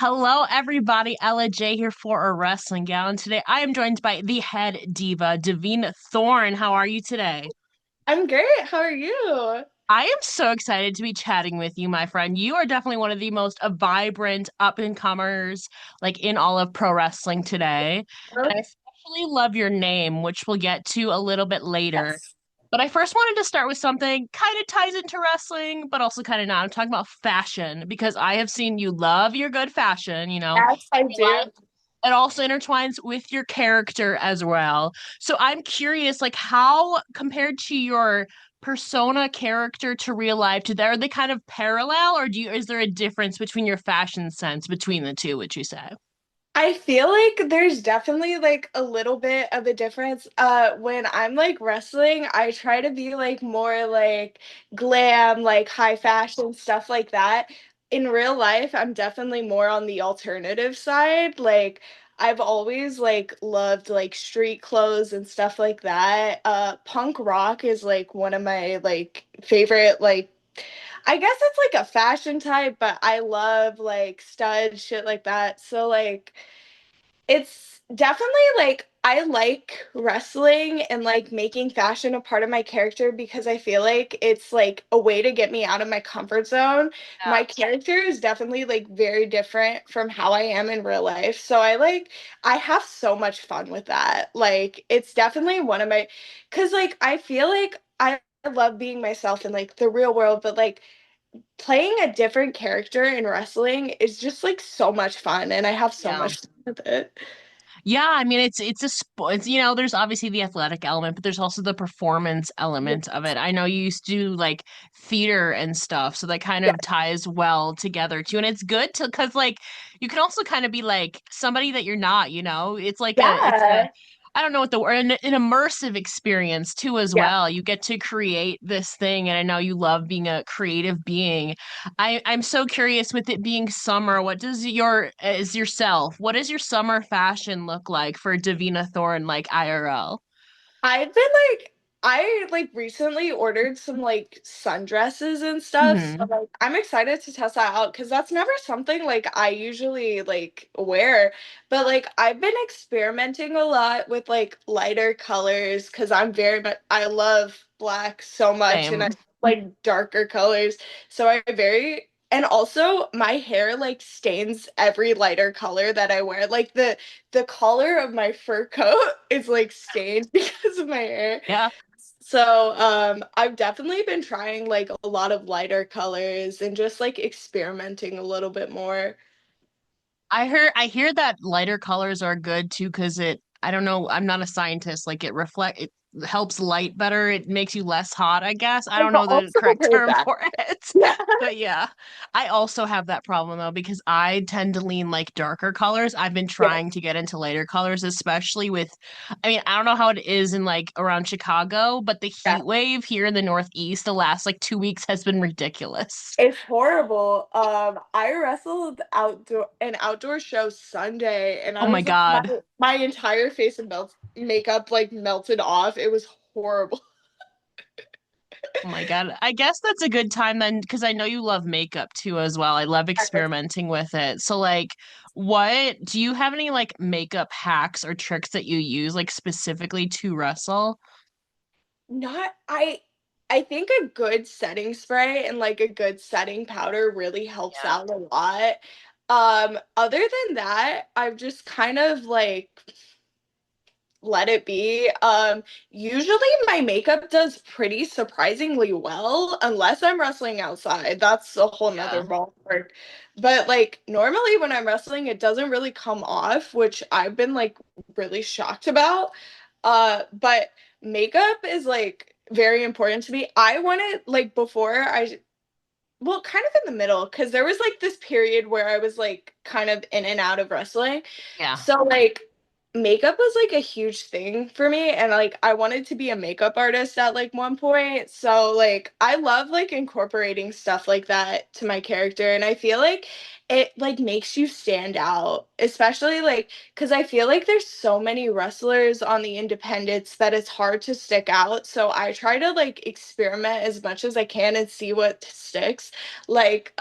Hello, everybody. Ella J here for a wrestling gal, and today I am joined by the head diva, Davina Thorne. How are you today? I'm great. How are you? I am so excited to be chatting with you, my friend. You are definitely one of the most vibrant up and comers, like in all of pro wrestling today. And I especially love your name, which we'll get to a little bit later. Yes. But I first wanted to start with something kind of ties into wrestling, but also kind of not. I'm talking about fashion because I have seen you love your good fashion, Yes, I your do. life. It also intertwines with your character as well. So I'm curious, like how compared to your persona character to real life, are they kind of parallel, or is there a difference between your fashion sense between the two, would you say? I feel like there's definitely like a little bit of a difference. When I'm like wrestling, I try to be like more like glam, like high fashion, stuff like that. In real life, I'm definitely more on the alternative side. Like I've always like loved like street clothes and stuff like that. Punk rock is like one of my like favorite like I guess it's like a fashion type, but I love like studs, shit like that. So like it's definitely like I like wrestling and like making fashion a part of my character because I feel like it's like a way to get me out of my comfort zone. My character is definitely like very different from how I am in real life. So I have so much fun with that. Like it's definitely one of my cuz like I feel like I love being myself in like the real world, but like playing a different character in wrestling is just like so much fun and I have so Yeah. much fun with it. Yeah, I mean it's a sport. There's obviously the athletic element, but there's also the performance Yeah. element of it. I know you used to do like theater and stuff, so that kind Yeah. of ties well together too. And it's good to because like you can also kind of be like somebody that you're not. It's a Yeah. I don't know what the word an immersive experience too as Yeah. well. You get to create this thing, and I know you love being a creative being. I'm so curious with it being summer. What does what does your summer fashion look like for Davina Thorne, like IRL? I've been like I like recently ordered some like sundresses and stuff. So Hmm. like I'm excited to test that out because that's never something like I usually like wear. But like I've been experimenting a lot with like lighter colors because I love black so much and I Same. like darker colors. So I very and also my hair like stains every lighter color that I wear. Like the collar of my fur coat is like stained because of my hair. Yeah. So, I've definitely been trying like a lot of lighter colors and just like experimenting a little bit more. I hear that lighter colors are good too because I don't know, I'm not a scientist, like it helps light better. It makes you less hot, I guess. I don't I've know the also correct heard term that. for it. Yeah. But yeah, I also have that problem though because I tend to lean like darker colors. I've been Yeah. trying to get into lighter colors, especially I mean, I don't know how it is in like around Chicago, but the Yeah. heat wave here in the Northeast the last like 2 weeks has been ridiculous. It's horrible. I wrestled outdoor show Sunday, and Oh I my was like, God. my entire face and makeup like melted off. It was horrible. Oh my God. I guess that's a good time then, because I know you love makeup too as well. I love experimenting with it. So like, what do you have any like makeup hacks or tricks that you use like specifically to wrestle? Not I think a good setting spray and like a good setting powder really helps Yeah. out a lot. Other than that, I've just kind of like let it be. Usually my makeup does pretty surprisingly well, unless I'm wrestling outside. That's a whole nother Yeah. ballpark. But like normally when I'm wrestling, it doesn't really come off, which I've been like really shocked about. But makeup is like very important to me. I wanted like before I well, kind of in the middle, because there was like this period where I was like kind of in and out of wrestling. Yeah. So like makeup was like a huge thing for me and like I wanted to be a makeup artist at like one point. So like I love like incorporating stuff like that to my character and I feel like it like makes you stand out, especially like because I feel like there's so many wrestlers on the independents that it's hard to stick out. So I try to like experiment as much as I can and see what sticks. Like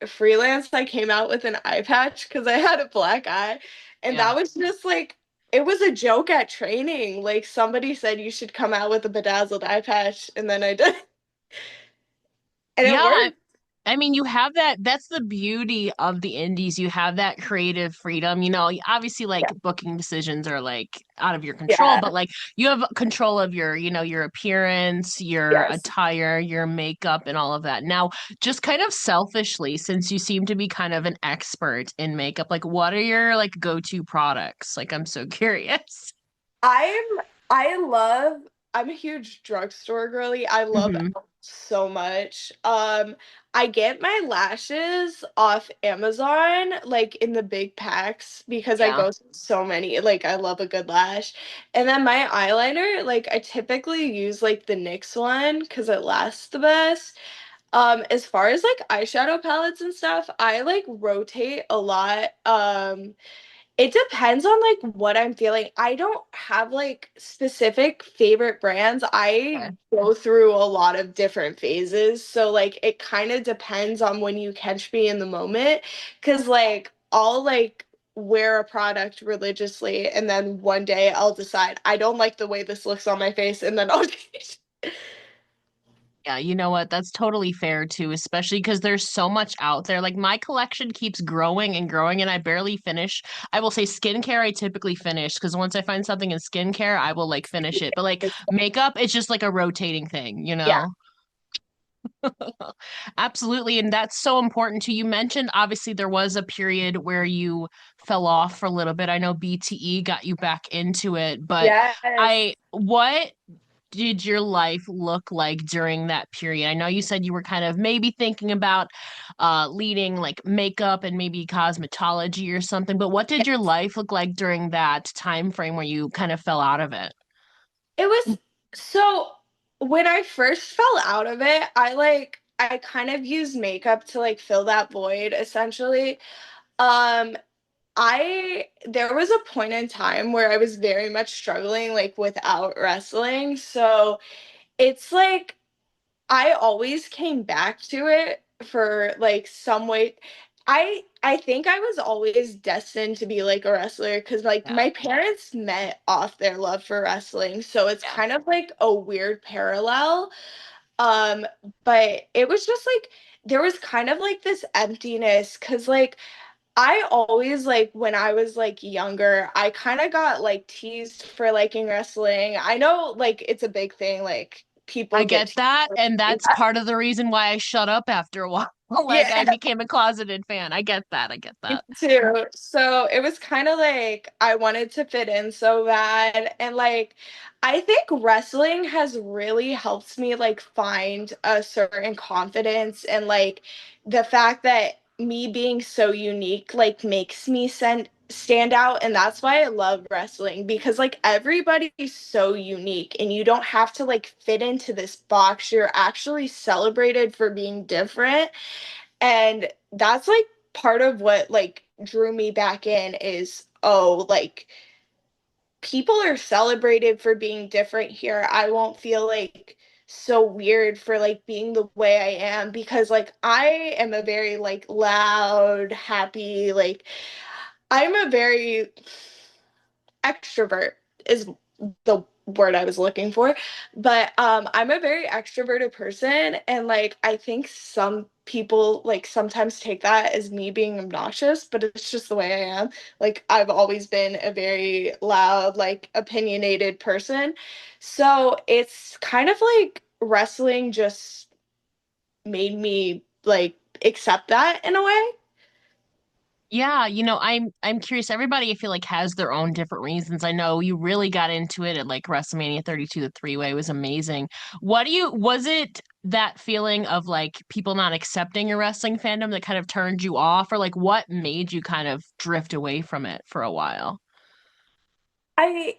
Freelance, I came out with an eye patch because I had a black eye. And Yeah. that was just like, it was a joke at training. Like somebody said you should come out with a bedazzled eye patch, and then I did. And it Yeah, worked. I mean, you have that's the beauty of the indies. You have that creative freedom. Obviously like Yeah. booking decisions are like out of your control, Yeah. but like you have control of your appearance, your Yes. attire, your makeup and all of that. Now, just kind of selfishly, since you seem to be kind of an expert in makeup, like what are your like go-to products? Like I'm so curious. I'm I love I'm a huge drugstore girly. I love Hmm. so much. I get my lashes off Amazon like in the big packs because I Yeah. go through so many. Like I love a good lash. And then my eyeliner, like I typically use like the NYX one because it lasts the best. As far as like eyeshadow palettes and stuff, I like rotate a lot. It depends on like what I'm feeling. I don't have like specific favorite brands. I Okay. go through a lot of different phases. So like it kind of depends on when you catch me in the moment. 'Cause like I'll like wear a product religiously and then one day I'll decide I don't like the way this looks on my face and then I'll Yeah, you know what? That's totally fair too, especially because there's so much out there. Like my collection keeps growing and growing, and I barely finish. I will say skincare, I typically finish because once I find something in skincare, I will like finish it. But like makeup, it's just like a rotating thing, you yeah. know? Absolutely. And that's so important too. You mentioned obviously there was a period where you fell off for a little bit. I know BTE got you back into it, but Yes. what did your life look like during that period? I know you said you were kind of maybe thinking about leading like makeup and maybe cosmetology or something, but what did your life look like during that time frame where you kind of fell out of it? It was so when I first fell out of it, I kind of used makeup to like fill that void essentially. Um I there was a point in time where I was very much struggling like without wrestling. So it's like I always came back to it for like some way. I think I was always destined to be like a wrestler because like Yeah, my parents met off their love for wrestling, so it's yeah. kind of like a weird parallel. Um, but it was just like there was kind of like this emptiness because like I always like when I was like younger, I kind of got like teased for liking wrestling. I know like it's a big thing, like I people get get teased that, for and liking that's that. part of the reason why I shut up after a while. Like I Yeah, became a closeted fan. I get that. I get me that. too. So it was kind of like I wanted to fit in so bad. And like I think wrestling has really helped me like find a certain confidence and like the fact that me being so unique like makes me stand out. And that's why I love wrestling because like everybody's so unique and you don't have to like fit into this box. You're actually celebrated for being different. And that's like part of what like drew me back in is oh like people are celebrated for being different here. I won't feel like so weird for like being the way I am because like I am a very like loud, happy, like I'm a very extrovert is the word I was looking for. But I'm a very extroverted person and like I think some people like sometimes take that as me being obnoxious, but it's just the way I am. Like I've always been a very loud, like opinionated person. So it's kind of like wrestling just made me like accept that in a way. Yeah, I'm curious. Everybody I feel like has their own different reasons. I know you really got into it at like WrestleMania 32, the three-way was amazing. Was it that feeling of like people not accepting your wrestling fandom that kind of turned you off, or like what made you kind of drift away from it for a while? I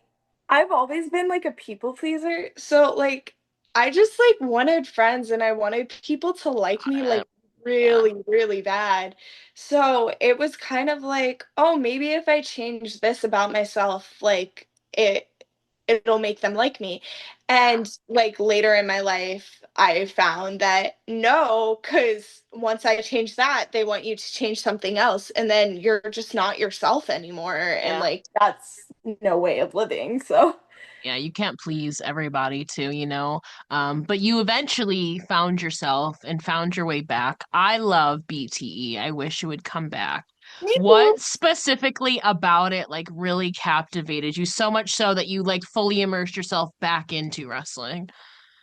I've always been like a people pleaser. So like I just like wanted friends and I wanted people to like me Uh, like yeah. really, really bad. So it was kind of like, oh, maybe if I change this about myself, like it'll make them like me. And like later in my life, I found that no, because once I change that, they want you to change something else, and then you're just not yourself anymore. And Yeah. like that's no way of living. So Yeah, you can't please everybody too, you know. But you eventually found yourself and found your way back. I love BTE. I wish it would come back. me What too. specifically about it like really captivated you so much so that you like fully immersed yourself back into wrestling?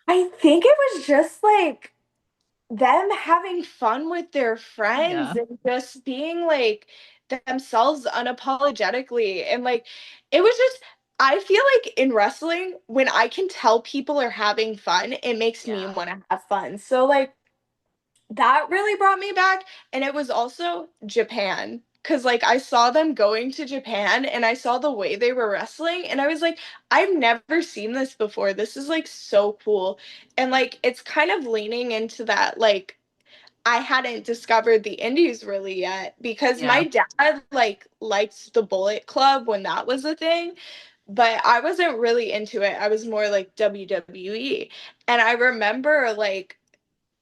I think it was just like them having fun with their Yeah. friends and just being like themselves unapologetically. And like, it was just, I feel like in wrestling, when I can tell people are having fun, it makes me Yeah. want to have fun. So, like, that really brought me back. And it was also Japan. Cause like I saw them going to Japan and I saw the way they were wrestling and I was like, I've never seen this before. This is like so cool. And like it's kind of leaning into that like I hadn't discovered the indies really yet because Yeah. my dad like liked the Bullet Club when that was a thing, but I wasn't really into it. I was more like WWE. And I remember like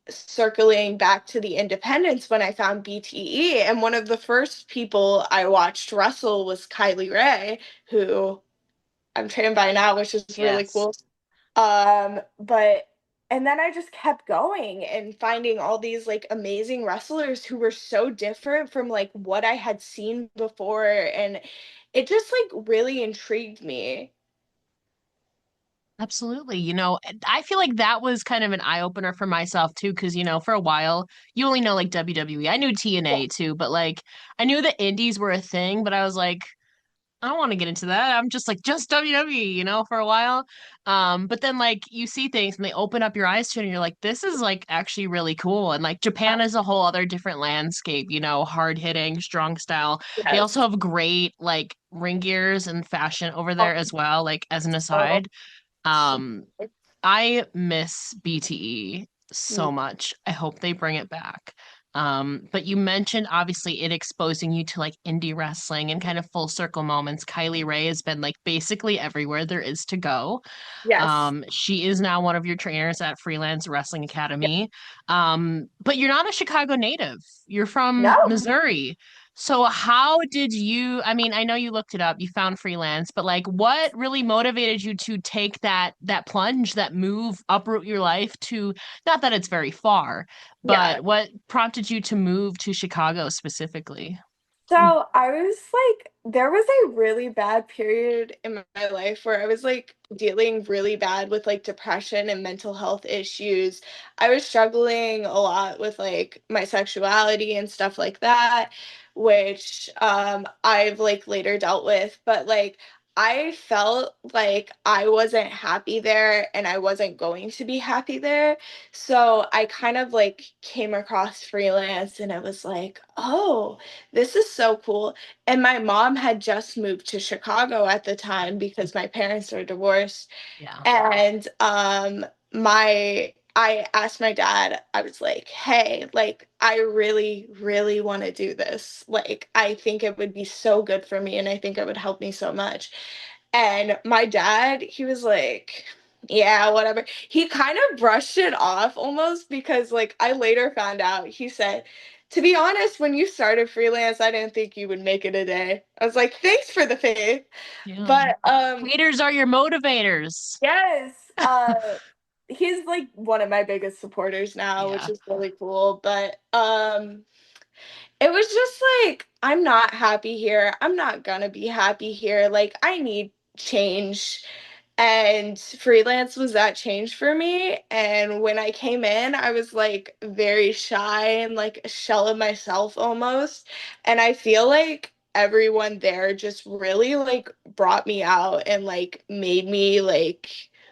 circling back to the independents when I found BTE. And one of the first people I watched wrestle was Kylie Rae, who I'm trained by now, which is really Yes. cool. But and then I just kept going and finding all these like amazing wrestlers who were so different from like what I had seen before. And it just like really intrigued me. Absolutely. You know, and I feel like that was kind of an eye opener for myself too, because, you know, for a while, you only know like WWE. I knew Yeah. TNA too, but like I knew the indies were a thing, but I was like, I don't want to get into that. I'm just like just WWE, you know, for a while. But then like you see things and they open up your eyes to it and you're like, this is like actually really cool. And like Japan is a whole other different landscape, you know, hard hitting, strong style. They also Yes. have great like ring gears and fashion over Oh, there as well, like as an so, aside. so Um, I miss BTE so much. I hope they bring it back. But you mentioned obviously it exposing you to like indie wrestling and kind of full circle moments. Kylie Rae has been like basically everywhere there is to go. yes. She is now one of your trainers at Freelance Wrestling Yeah. Academy. But you're not a Chicago native. You're from No. Missouri. So how did you, I mean, I know you looked it up, you found freelance, but like what really motivated you to take that plunge, that move, uproot your life to, not that it's very far, Yeah. but what prompted you to move to Chicago specifically? So I was like, there was a really bad period in my life where I was like dealing really bad with like depression and mental health issues. I was struggling a lot with like my sexuality and stuff like that, which I've like later dealt with. But like I felt like I wasn't happy there and I wasn't going to be happy there. So I kind of like came across freelance and I was like, oh, this is so cool. And my mom had just moved to Chicago at the time because my parents are divorced. Yeah. And my I asked my dad, I was like, "Hey, like I really really want to do this. Like I think it would be so good for me and I think it would help me so much." And my dad, he was like, yeah, whatever. He kind of brushed it off almost because, like, I later found out he said, to be honest, when you started freelance, I didn't think you would make it a day. I was like, thanks for the faith. Yeah. But Haters are your motivators. yes, he's like one of my biggest supporters now, which Yeah. is really cool. But it was just like, I'm not happy here. I'm not gonna be happy here. Like, I need change. And freelance was that change for me. And when I came in, I was like very shy and like a shell of myself almost. And I feel like everyone there just really like brought me out and like made me like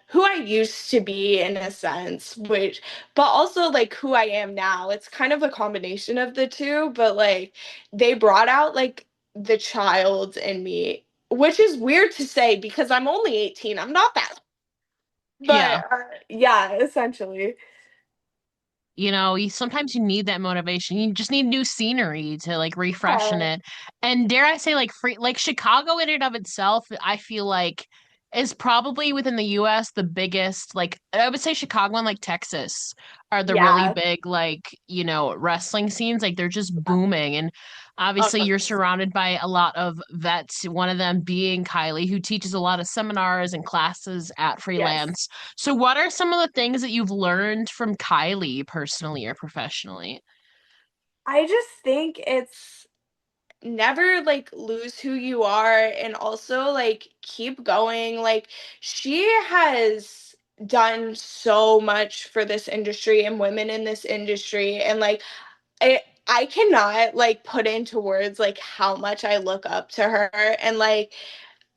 who I used to be in a sense, which but also like who I am now. It's kind of a combination of the two, but like they brought out like the child in me, which is weird to say because I'm only 18. I'm not that. Yeah. But yeah, essentially. You know, sometimes you need that motivation. You just need new scenery to like refreshen Yeah. it. And dare I say, like free, like Chicago in and of itself, I feel like is probably within the US the biggest, like I would say Chicago and like Texas are the really Yeah. big, like, wrestling scenes. Like they're just booming. And Oh, obviously no. you're surrounded by a lot of vets, one of them being Kylie, who teaches a lot of seminars and classes at Yes. Freelance. So what are some of the things that you've learned from Kylie personally or professionally? I just think it's never like lose who you are and also like keep going. Like she has done so much for this industry and women in this industry and like I cannot like put into words like how much I look up to her and like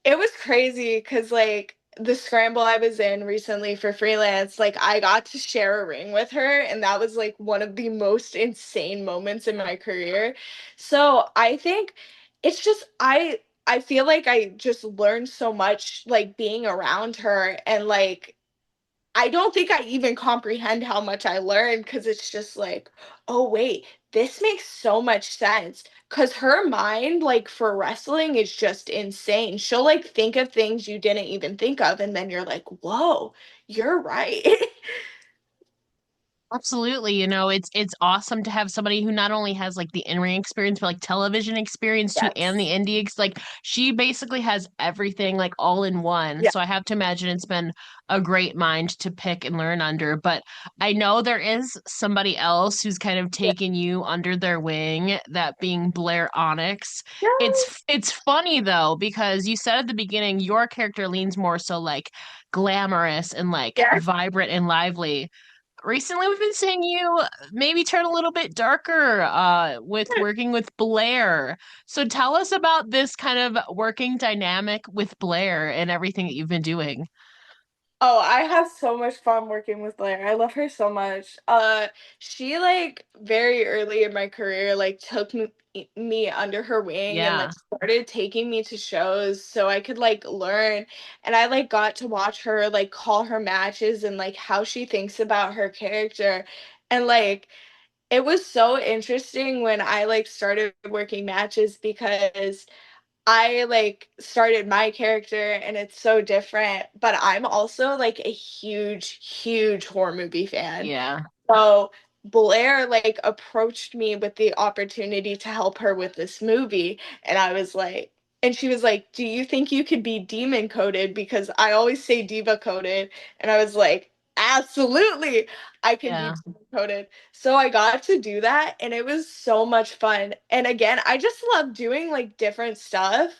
it was crazy because like the scramble I was in recently for freelance, like I got to share a ring with her, and that was like one of the most insane moments in my career. So I think it's just I feel like I just learned so much like being around her and like I don't think I even comprehend how much I learned because it's just like, oh wait, this makes so much sense. Because her mind, like for wrestling, is just insane. She'll like think of things you didn't even think of, and then you're like, whoa, you're right. Absolutely. It's awesome to have somebody who not only has like the in-ring experience, but like television experience too, and Yes. the indie like she basically has everything like all in one. Yeah. So I have to imagine it's been a great mind to pick and learn under. But I know there is somebody else who's kind of Yeah. taken you under their wing, that being Blair Onyx. Yes. It's funny though, because you said at the beginning your character leans more so like glamorous and like Yes. vibrant and lively. Recently, we've been seeing you maybe turn a little bit darker with working with Blair. So tell us about this kind of working dynamic with Blair and everything that you've been doing. Oh, I have so much fun working with Blair. I love her so much. She like very early in my career like took me under her wing and like Yeah. started taking me to shows so I could like learn and I like got to watch her like call her matches and like how she thinks about her character. And like it was so interesting when I like started working matches because I like started my character and it's so different, but I'm also like a huge, huge horror movie fan. Yeah. So Blair like approached me with the opportunity to help her with this movie, and I was like, and she was like, "Do you think you could be demon coded?" Because I always say diva coded, and I was like, "Absolutely, I can be Yeah. demon coded." So I got to do that, and it was so much fun. And again, I just love doing like different stuff.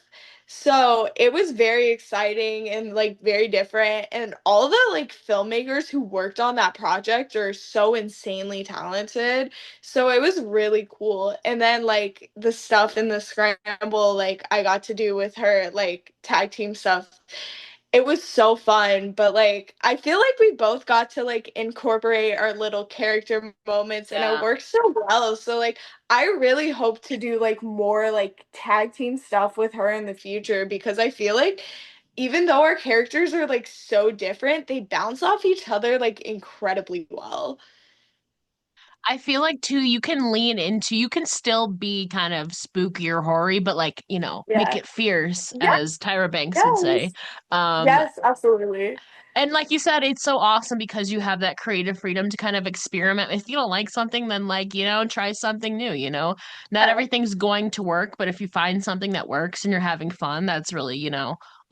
So it was very exciting and like very different. And all the like filmmakers who worked on that project are so insanely talented. So it was really cool. And then like the stuff in the scramble, like I got to do with her, like tag team stuff. It was so fun, but like I feel like we both got to like incorporate our little character moments and it Yeah. worked so well. So like I really hope to do like more like tag team stuff with her in the future because I feel like even though our characters are like so different, they bounce off each other like incredibly well. I feel like too, you can still be kind of spooky or hoary, but like, make Yeah. it fierce, Yeah. as Tyra Banks would say. Yes. Um, Yes, absolutely. And like you said, it's so awesome because you have that creative freedom to kind of experiment. If you don't like something, then like, try something new. Not Yeah. everything's going to work, but if you find something that works and you're having fun, that's really,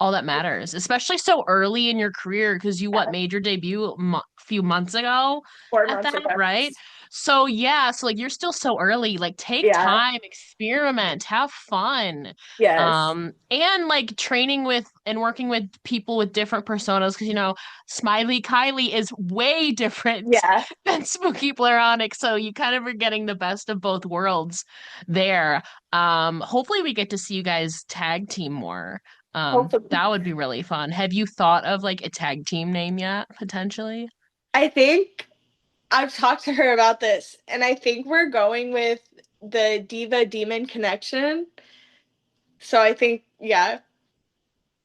all that matters. Especially so early in your career because you what Yeah. made your debut few months ago Four at months that, ago. right? So yeah, so like you're still so early. Like take Yeah. time, experiment, have fun. Yes. And like training with and working with people with different personas because Smiley Kylie is way different Yeah. than Spooky Blair Onyx, so you kind of are getting the best of both worlds there. Hopefully we get to see you guys tag team more. Hopefully. That would be really fun. Have you thought of like a tag team name yet, potentially? I think I've talked to her about this, and I think we're going with the Diva Demon connection. So I think, yeah,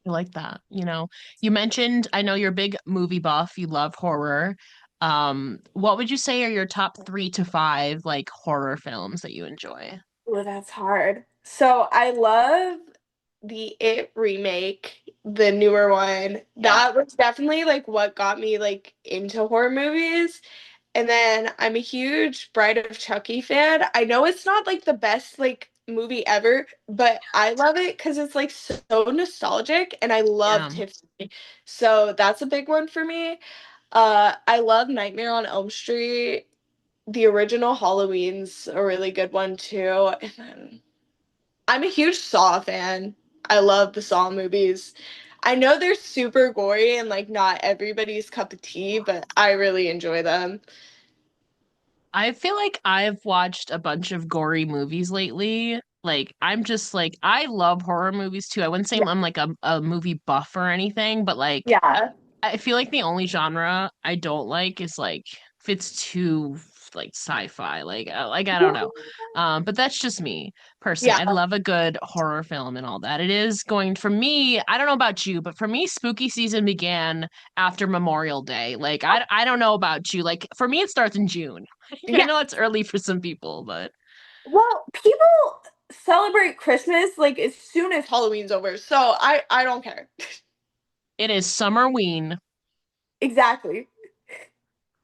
I like that. You mentioned, I know you're a big movie buff, you love horror. What would you say are your top 3 to 5 like horror films that you enjoy? well, that's hard. So I love. the It remake, the newer one. Yeah. That was definitely like what got me like into horror movies. And then I'm a huge Bride of Chucky fan. I know it's not like the best like movie ever, but I love it because it's like so nostalgic and I love Yeah. Tiffany. So that's a big one for me. I love Nightmare on Elm Street. The original Halloween's a really good one too. And then I'm a huge Saw fan. I love the Saw movies. I know they're super gory and like not everybody's cup of tea, but I really enjoy them. I feel like I've watched a bunch of gory movies lately. Like, I'm just like, I love horror movies too. I wouldn't say Yeah. I'm like a movie buff or anything, but like, Yeah. I feel like the only genre I don't like is like if it's too like sci-fi, like I don't know. But that's just me personally. Yeah. I love a good horror film and all that. It is going for me, I don't know about you, but for me, spooky season began after Memorial Day. Like I don't know about you. Like for me, it starts in June. I Yeah. know it's early for some people, but Well, people celebrate Christmas like as soon as Halloween's over, so I don't care. it is Summerween. Exactly.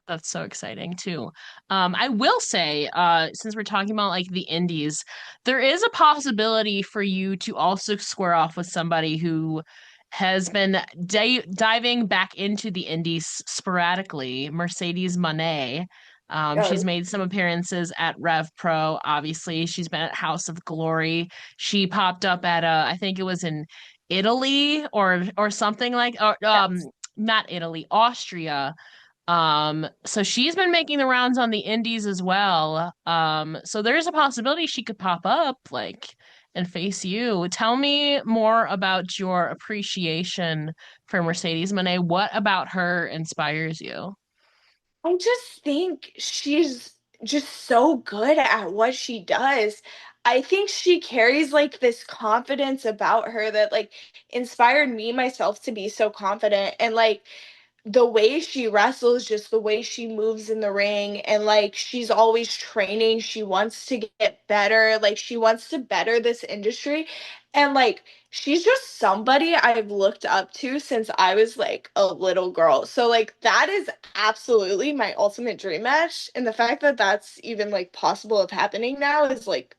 That's so exciting too. I will say, since we're talking about like the indies, there is a possibility for you to also square off with somebody who has been diving back into the indies sporadically, Mercedes Moné. She's Oh, made some appearances at Rev Pro, obviously. She's been at House of Glory. She popped up at I think it was in Italy or something like or yes. not Italy, Austria. So she's been making the rounds on the indies as well. So there's a possibility she could pop up, like, and face you. Tell me more about your appreciation for Mercedes Moné. What about her inspires you? I just think she's just so good at what she does. I think she carries like this confidence about her that like inspired me myself to be so confident and like the way she wrestles, just the way she moves in the ring, and like she's always training. She wants to get better. Like she wants to better this industry. And like she's just somebody I've looked up to since I was like a little girl. So like that is absolutely my ultimate dream match. And the fact that that's even like possible of happening now is like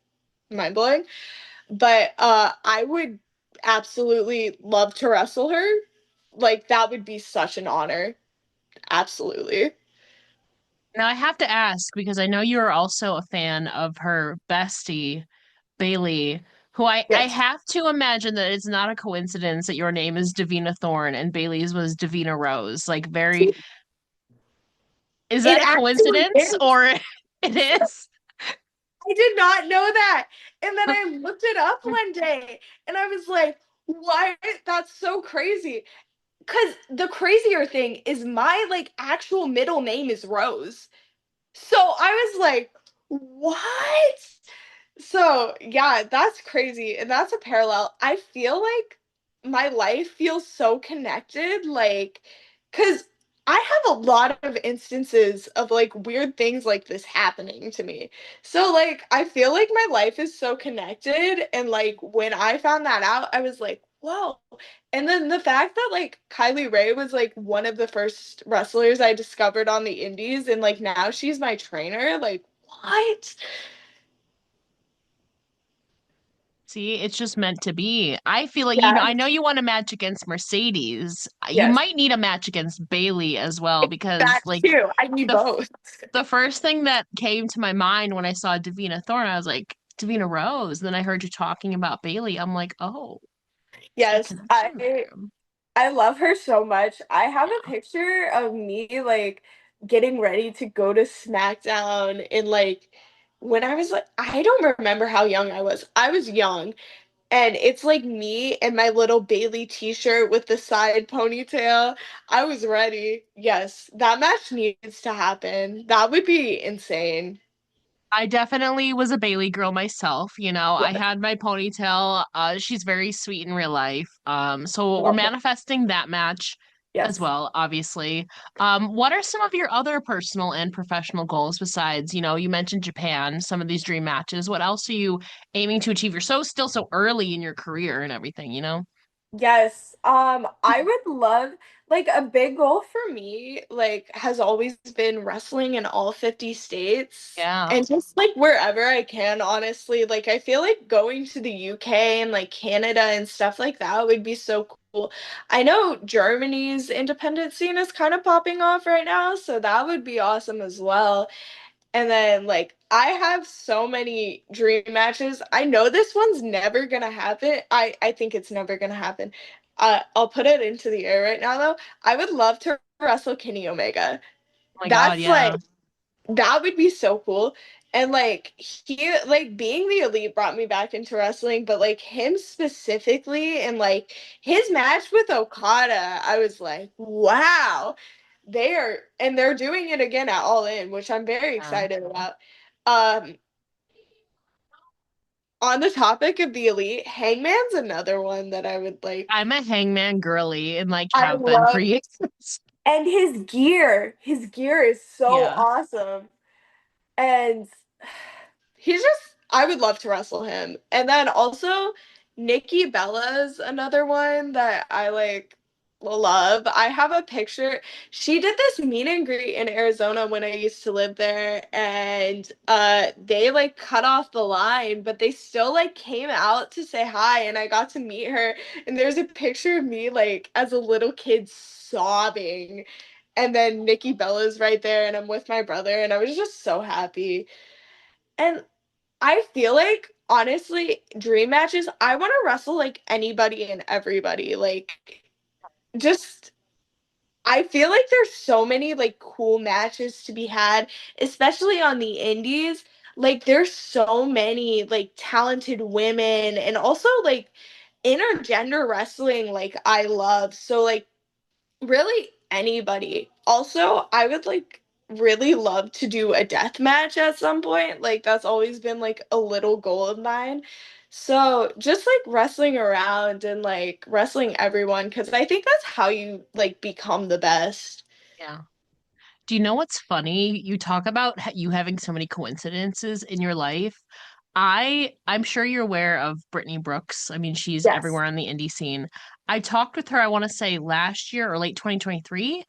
mind blowing. But I would absolutely love to wrestle her. Like that would be such an honor. Absolutely. Now I have to ask because I know you're also a fan of her bestie, Bailey, who I Yes. have to imagine that it's not a coincidence that your name is Davina Thorne and Bailey's was Davina Rose. Like very, is It that a actually coincidence is. or it is? I did not know that. And then I looked it up one day and I was like, why? That's so crazy. Because the crazier thing is my like actual middle name is Rose. So I was like, what? So, yeah, that's crazy. And that's a parallel. I feel like my life feels so connected, like, because I have a lot of instances of like weird things like this happening to me. So, like, I feel like my life is so connected. And like, when I found that out, I was like, whoa. And then the fact that like Kylie Rae was like one of the first wrestlers I discovered on the indies, and like now she's my trainer, like, what? See, it's just meant to be. I feel like, Yeah. I know you want a match against Mercedes. You Yes. might need a match against Bailey as well because That like too. I need the f- both. the first thing that came to my mind when I saw Davina Thorne, I was like, Davina Rose. Then I heard you talking about Bailey. I'm like, oh, is there a Yes, connection there? I love her so much. I have a picture of me like getting ready to go to SmackDown and like when I was like I don't remember how young I was. I was young and it's like me and my little Bailey t-shirt with the side ponytail. I was ready. Yes, that match needs to happen. That would be insane. I definitely was a Bailey girl myself. I Yes, had my ponytail. She's very sweet in real life. So we're love her. manifesting that match as Yes. well, obviously. What are some of your other personal and professional goals besides, you mentioned Japan, some of these dream matches. What else are you aiming to achieve? You're still so early in your career and everything, you know? Yes. I would love like a big goal for me, like has always been wrestling in all 50 states Yeah. and just like wherever I can, honestly. Like I feel like going to the UK and like Canada and stuff like that would be so cool. I know Germany's independent scene is kind of popping off right now, so that would be awesome as well. And then like I have so many dream matches. I know this one's never gonna happen. I think it's never gonna happen. I'll put it into the air right now though. I would love to wrestle Kenny Omega. Oh my God, That's yeah. like that would be so cool. And like he like being the elite brought me back into wrestling, but like him specifically and like his match with Okada, I was like, wow. They're doing it again at All In, which I'm very Yeah. excited about. Um on the topic of the elite, Hangman's another one that I would like. I'm a hangman girly and like I have been for love years. and his gear is so Yeah. awesome. And he's just, I would love to wrestle him. And then also, Nikki Bella's another one that I like love. I have a picture. She did this meet and greet in Arizona when I used to live there, and they like cut off the line, but they still like came out to say hi, and I got to meet her. And there's a picture of me like as a little kid sobbing. And then Nikki Bella's right there, and I'm with my brother, and I was just so happy. And I feel like honestly, dream matches, I want to wrestle like anybody and everybody. Like just I feel like there's so many like cool matches to be had, especially on the indies. Like there's so many like talented women and also like intergender wrestling like I love. So like really anybody. Also, I would like really love to do a death match at some point. Like that's always been like a little goal of mine. So just like wrestling around and like wrestling everyone because I think that's how you like become the best. Yeah. Do you know what's funny? You talk about you having so many coincidences in your life. I'm sure you're aware of Brittany Brooks. I mean, she's Yes. everywhere on the indie scene. I talked with her, I want to say last year or late 2023.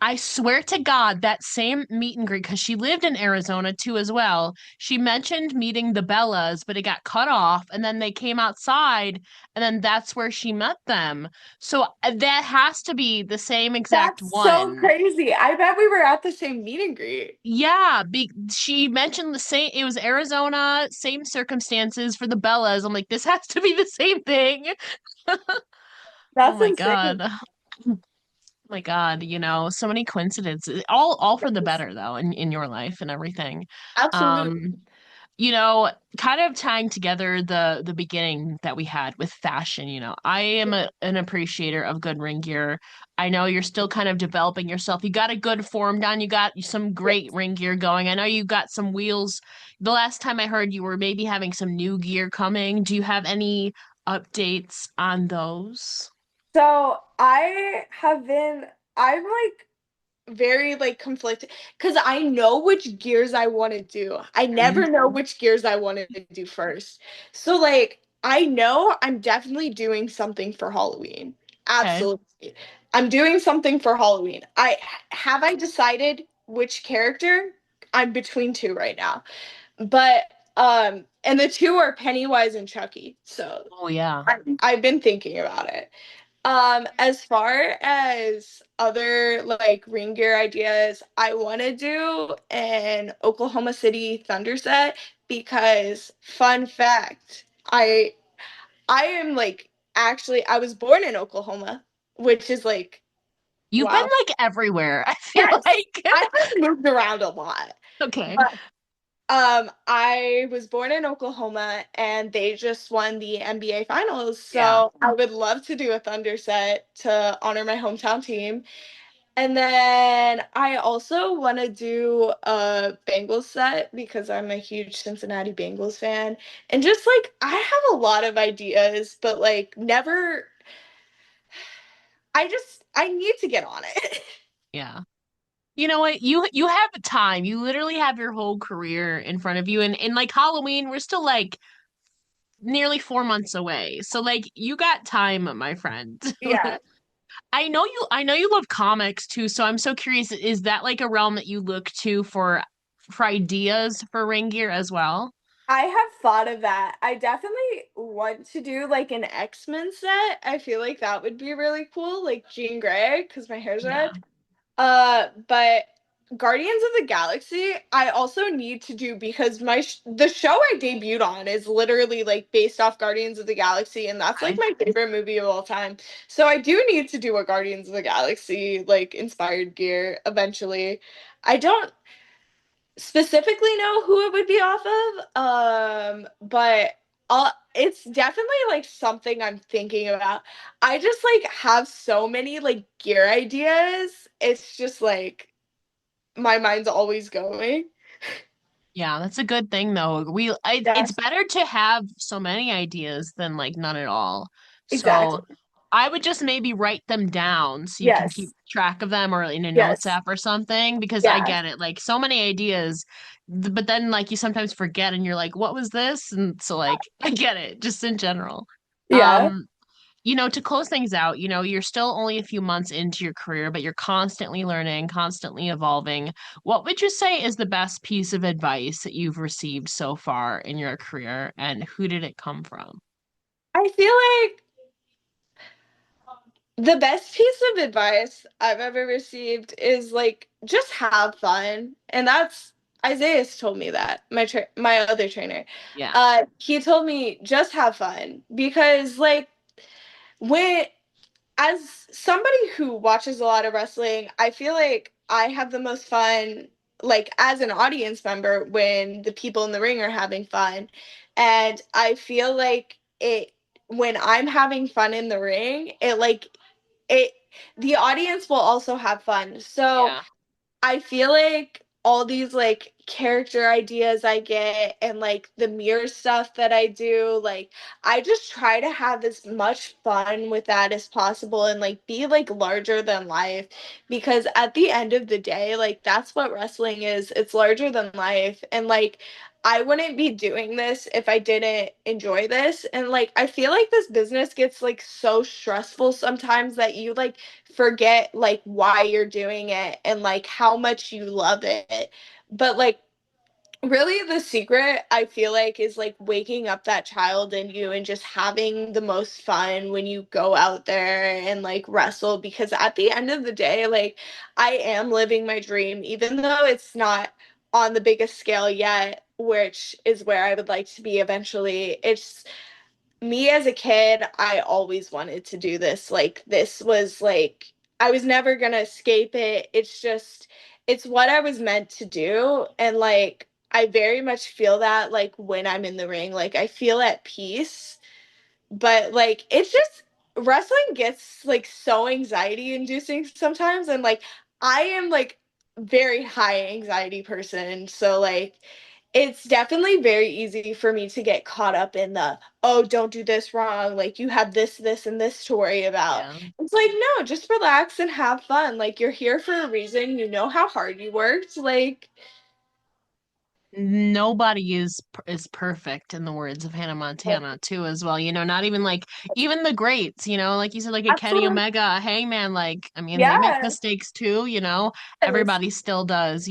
I swear to God, that same meet and greet, because she lived in Arizona too as well. She mentioned meeting the Bellas, but it got cut off, and then they came outside, and then that's where she met them. So that has to be the same exact That's so one. crazy. I bet we were at the same meet and greet. Yeah, she mentioned the same, it was Arizona, same circumstances for the Bellas. I'm like, this has to be the same thing. Oh That's my insane. God. My God, so many coincidences. All for the better though in your life and everything. Absolutely. Um, you know, kind of tying together the beginning that we had with fashion, I am an appreciator of good ring gear. I know you're still kind of developing yourself. You got a good form down. You got some great ring gear going. I know you got some wheels. The last time I heard you were maybe having some new gear coming. Do you have any updates on those? So I'm like very like conflicted because I know which gears I want to do. I Mhm. never know which gears I want to do first. So like I know I'm definitely doing something for Halloween. Okay. Absolutely. I'm doing something for Halloween. I decided which character? I'm between two right now. But and the two are Pennywise and Chucky. So Oh yeah. I've been thinking about it. As far as other like ring gear ideas, I want to do an Oklahoma City Thunder set because fun fact, I am like actually I was born in Oklahoma, which is like You've been wow. like everywhere, I feel Yes, like. I have moved around a lot. Okay. But I was born in Oklahoma and they just won the NBA finals. Yeah. So I would love to do a Thunder set to honor my hometown team. And then I also want to do a Bengals set because I'm a huge Cincinnati Bengals fan. And just like I have a lot of ideas, but like never I need to get on it. Yeah. You know what? You have time. You literally have your whole career in front of you. And like Halloween, we're still like nearly 4 months away. So like you got time, my friend. Yeah. I know you love comics too, so I'm so curious, is that like a realm that you look to for ideas for ring gear as well? I have thought of that. I definitely want to do like an X-Men set. I feel like that would be really cool, like Jean Grey, because my hair's Yeah. red. But Guardians of the Galaxy, I also need to do because the show I debuted on is literally like based off Guardians of the Galaxy, and that's like Okay. my favorite movie of all time. So I do need to do a Guardians of the Galaxy like inspired gear eventually. I don't specifically know who it would be off of, but it's definitely like something I'm thinking about. I just like have so many like gear ideas. It's just like my mind's always going. Yeah, that's a good thing though. It's Yes, better to have so many ideas than like none at all. So exactly. I would just maybe write them down so you can keep Yes, track of them or in a notes yes, app or something because I yeah, get it. Like so many ideas, but then like you sometimes forget and you're like, what was this? And so like I get it just in general. yeah. Um, to close things out, you're still only a few months into your career, but you're constantly learning, constantly evolving. What would you say is the best piece of advice that you've received so far in your career, and who did it come from? I feel like the best piece of advice I've ever received is like just have fun. And that's Isaiah's told me that, my other trainer. Yeah, He told me just have fun because like when as somebody who watches a lot of wrestling, I feel like I have the most fun like as an audience member when the people in the ring are having fun. And I feel like it when I'm having fun in the ring, it the audience will also have fun. So yeah, I feel like all these like character ideas I get and like the mirror stuff that I do, like I just try to have as much fun with that as possible and like be like larger than life because at the end of the day, like that's what wrestling is. It's larger than life and like I wouldn't be doing this if I didn't enjoy this. And like I feel like this business gets like so stressful sometimes that you like forget like why you're doing it and like how much you love it. But like really the secret I feel like is like waking up that child in you and just having the most fun when you go out there and like wrestle because at the end of the day like I am living my dream even though it's not on the biggest scale yet, which is where I would like to be eventually. It's me as a kid, I always wanted to do this. Like, this was like, I was never gonna escape it. It's just, it's what I was meant to do. And like, I very much feel that, like, when I'm in the ring, like, I feel at peace. But like, it's just, wrestling gets like so anxiety inducing sometimes. And like, I am like, very high anxiety person. So like, it's definitely very easy for me to get caught up in the, oh, don't do this wrong. Like, you have this, this, and this to worry about. yeah. It's like, no, just relax and have fun. Like, you're here for a reason. You know how hard you worked. Like, Nobody is perfect in the words of Hannah Montana too as well. Not even like even the greats, like you said, like a Kenny absolutely. Omega, a Hangman, like I mean they make Yes. mistakes too. Everybody still does.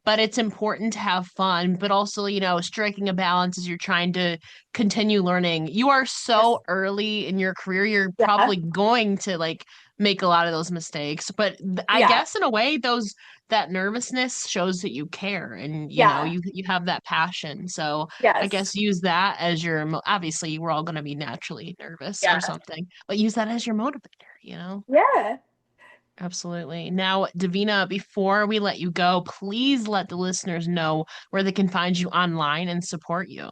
But it's important to have fun, but also, striking a balance as you're trying to continue learning. You are Yes. so early in your career, you're Yeah. probably going to like make a lot of those mistakes. But I Yeah. guess in a way, those that nervousness shows that you care and Yeah. you have that passion. So I Yes. guess use that as your obviously we're all going to be naturally nervous or Yeah. something, but use that as your motivator. Yeah. Absolutely. Now, Davina, before we let you go, please let the listeners know where they can find you online and support you.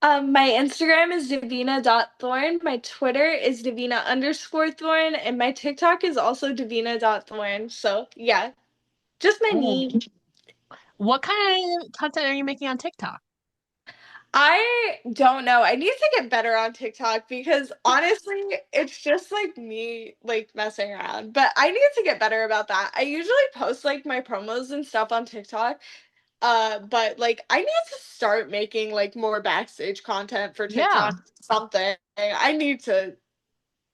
My Instagram is Davina.Thorne. My Twitter is Davina_Thorne. And my TikTok is also Davina.Thorne. So yeah, just my Oh, name. what kind of content are you making on TikTok? I don't know. I need to get better on TikTok because honestly, it's just like me like messing around. But I need to get better about that. I usually post like my promos and stuff on TikTok. But like I need to start making like more backstage content for Yeah. TikTok, something. I need to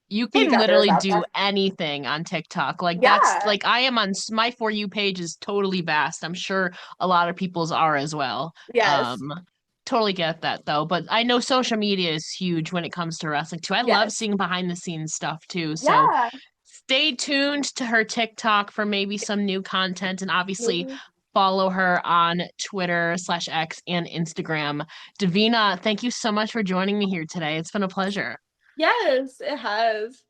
You be can better literally about do that. anything on TikTok. Like that's Yeah. like I am on my For You page is totally vast. I'm sure a lot of people's are as well. Yes. Um, totally get that though. But I know social media is huge when it comes to wrestling too. I love Yes. seeing behind the scenes stuff too. So Yeah. stay tuned to her TikTok for maybe some new content and obviously Maybe. follow her on Twitter/X and Instagram. Davina, thank you so much for joining me here today. It's been a pleasure. Yes, it has.